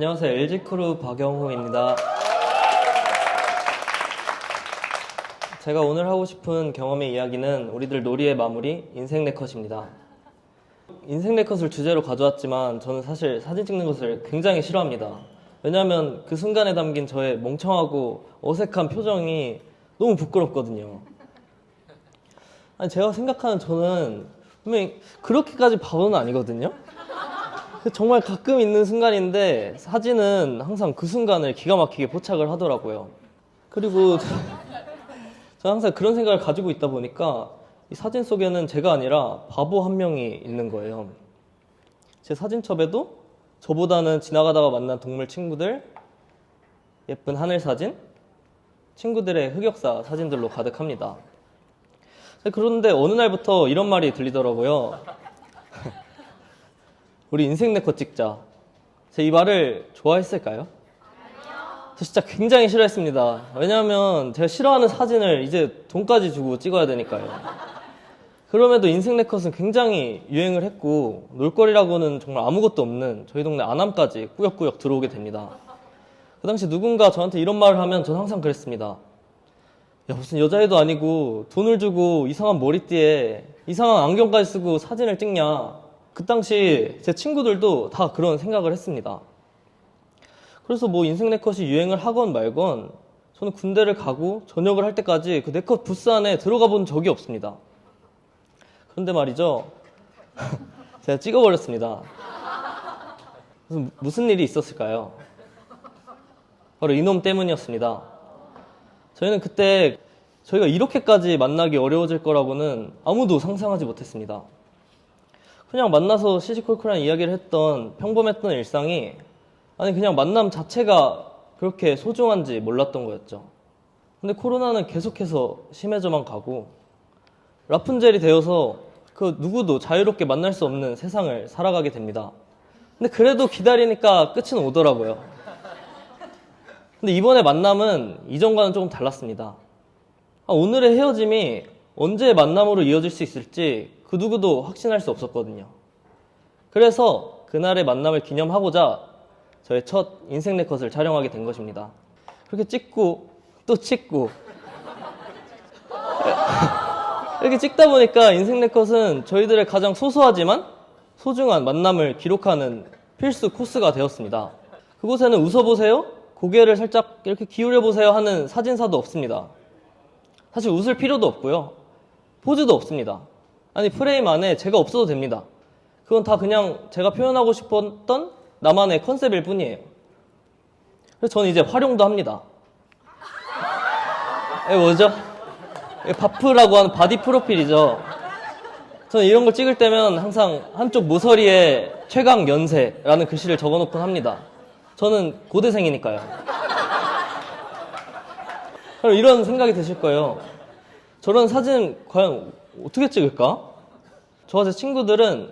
안녕하세요. LG크루 박영호입니다. 제가 오늘 하고 싶은 경험의 이야기는 우리들 놀이의 마무리, 인생 네컷입니다. 인생 네컷을 주제로 가져왔지만 저는 사실 사진 찍는 것을 굉장히 싫어합니다. 왜냐하면 그 순간에 담긴 저의 멍청하고 어색한 표정이 너무 부끄럽거든요. 아니, 제가 생각하는 저는 분명히 그렇게까지 바보는 아니거든요. 정말 가끔 있는 순간인데 사진은 항상 그 순간을 기가 막히게 포착을 하더라고요. 그리고 저는 항상 그런 생각을 가지고 있다 보니까 이 사진 속에는 제가 아니라 바보 한 명이 있는 거예요. 제 사진첩에도 저보다는 지나가다가 만난 동물 친구들, 예쁜 하늘 사진, 친구들의 흑역사 사진들로 가득합니다. 그런데 어느 날부터 이런 말이 들리더라고요. 우리 인생 네컷 찍자. 제가 이 말을 좋아했을까요? 저 진짜 굉장히 싫어했습니다. 왜냐하면 제가 싫어하는 사진을 이제 돈까지 주고 찍어야 되니까요. 그럼에도 인생 네컷은 굉장히 유행을 했고 놀거리라고는 정말 아무것도 없는 저희 동네 안암까지 꾸역꾸역 들어오게 됩니다. 그 당시 누군가 저한테 이런 말을 하면 저는 항상 그랬습니다. 야, 무슨 여자애도 아니고 돈을 주고 이상한 머리띠에 이상한 안경까지 쓰고 사진을 찍냐. 그 당시 제 친구들도 다 그런 생각을 했습니다. 그래서 뭐 인생 네컷이 유행을 하건 말건 저는 군대를 가고 전역을 할 때까지 그 네컷 부스 안에 들어가 본 적이 없습니다. 그런데 말이죠. 제가 찍어버렸습니다. 무슨 일이 있었을까요? 바로 이놈 때문이었습니다. 저희는 그때 저희가 이렇게까지 만나기 어려워질 거라고는 아무도 상상하지 못했습니다. 그냥 만나서 시시콜콜한 이야기를 했던 평범했던 일상이 아니 그냥 만남 자체가 그렇게 소중한지 몰랐던 거였죠. 근데 코로나는 계속해서 심해져만 가고 라푼젤이 되어서 그 누구도 자유롭게 만날 수 없는 세상을 살아가게 됩니다. 근데 그래도 기다리니까 끝은 오더라고요. 근데 이번에 만남은 이전과는 조금 달랐습니다. 오늘의 헤어짐이 언제 만남으로 이어질 수 있을지 그 누구도 확신할 수 없었거든요. 그래서 그날의 만남을 기념하고자 저의 첫 인생 네컷을 촬영하게 된 것입니다. 그렇게 찍고 또 찍고 이렇게 찍다 보니까 인생 네컷은 저희들의 가장 소소하지만 소중한 만남을 기록하는 필수 코스가 되었습니다. 그곳에는 웃어보세요, 고개를 살짝 이렇게 기울여보세요 하는 사진사도 없습니다. 사실 웃을 필요도 없고요. 포즈도 없습니다. 아니 프레임 안에 제가 없어도 됩니다. 그건 다 그냥 제가 표현하고 싶었던 나만의 컨셉일 뿐이에요. 그래서 저는 이제 활용도 합니다. 이게 뭐죠? 바프라고 하는 바디 프로필이죠. 저는 이런 걸 찍을 때면 항상 한쪽 모서리에 최강 연세라는 글씨를 적어놓곤 합니다. 저는 고대생이니까요. 그럼 이런 생각이 드실 거예요. 저런 사진 과연 어떻게 찍을까? 저와 제 친구들은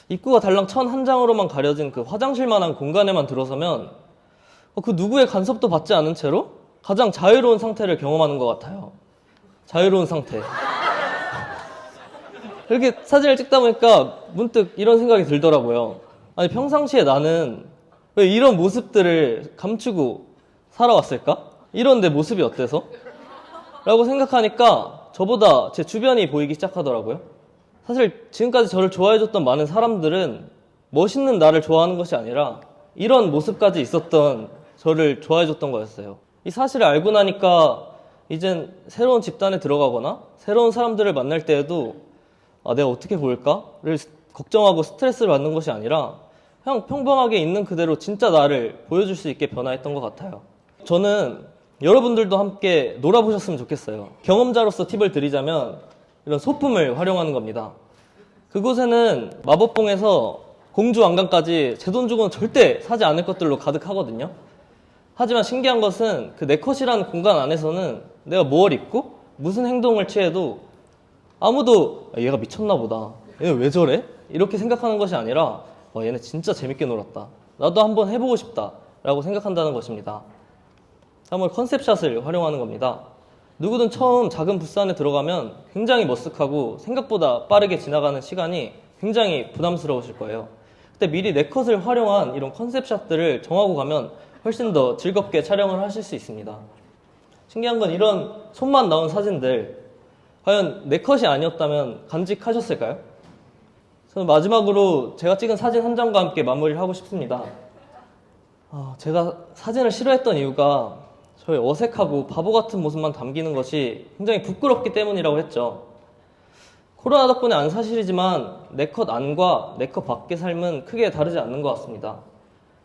입구가 달랑 1,001장으로만 가려진 그 화장실만한 공간에만 들어서면 그 누구의 간섭도 받지 않은 채로 가장 자유로운 상태를 경험하는 것 같아요. 자유로운 상태. 이렇게 사진을 찍다 보니까 문득 이런 생각이 들더라고요. 아니 평상시에 나는 왜 이런 모습들을 감추고 살아왔을까? 이런 내 모습이 어때서? 라고 생각하니까 저보다 제 주변이 보이기 시작하더라고요. 사실 지금까지 저를 좋아해줬던 많은 사람들은 멋있는 나를 좋아하는 것이 아니라 이런 모습까지 있었던 저를 좋아해줬던 거였어요. 이 사실을 알고 나니까 이젠 새로운 집단에 들어가거나 새로운 사람들을 만날 때에도 내가 어떻게 보일까를 걱정하고 스트레스를 받는 것이 아니라 그냥 평범하게 있는 그대로 진짜 나를 보여줄 수 있게 변화했던 것 같아요. 저는 여러분들도 함께 놀아보셨으면 좋겠어요. 경험자로서 팁을 드리자면 이런 소품을 활용하는 겁니다. 그곳에는 마법봉에서 공주 왕관까지 제 돈 주고는 절대 사지 않을 것들로 가득하거든요. 하지만 신기한 것은 그 네컷이라는 공간 안에서는 내가 뭘 입고 무슨 행동을 취해도 아무도 얘가 미쳤나 보다, 얘는 왜 저래? 이렇게 생각하는 것이 아니라 얘네 진짜 재밌게 놀았다, 나도 한번 해보고 싶다 라고 생각한다는 것입니다. 한번 컨셉샷을 활용하는 겁니다. 누구든 처음 작은 부스 안에 들어가면 굉장히 머쓱하고 생각보다 빠르게 지나가는 시간이 굉장히 부담스러우실 거예요. 그때 미리 네 컷을 활용한 이런 컨셉샷들을 정하고 가면 훨씬 더 즐겁게 촬영을 하실 수 있습니다. 신기한 건 이런 손만 나온 사진들 과연 네 컷이 아니었다면 간직하셨을까요? 저는 마지막으로 제가 찍은 사진 한 장과 함께 마무리를 하고 싶습니다. 제가 사진을 싫어했던 이유가 저의 어색하고 바보 같은 모습만 담기는 것이 굉장히 부끄럽기 때문이라고 했죠. 코로나 덕분에 안 사실이지만 네 컷 안과 네 컷 밖의 삶은 크게 다르지 않는 것 같습니다.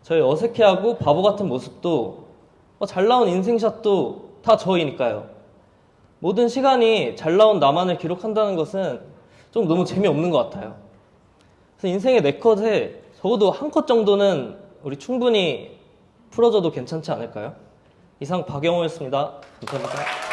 저의 어색해하고 바보 같은 모습도 잘 나온 인생샷도 다 저이니까요. 모든 시간이 잘 나온 나만을 기록한다는 것은 좀 너무 재미없는 것 같아요. 그래서 인생의 네 컷에 적어도 한 컷 정도는 우리 충분히 풀어줘도 괜찮지 않을까요? 이상 박영호였습니다. 감사합니다.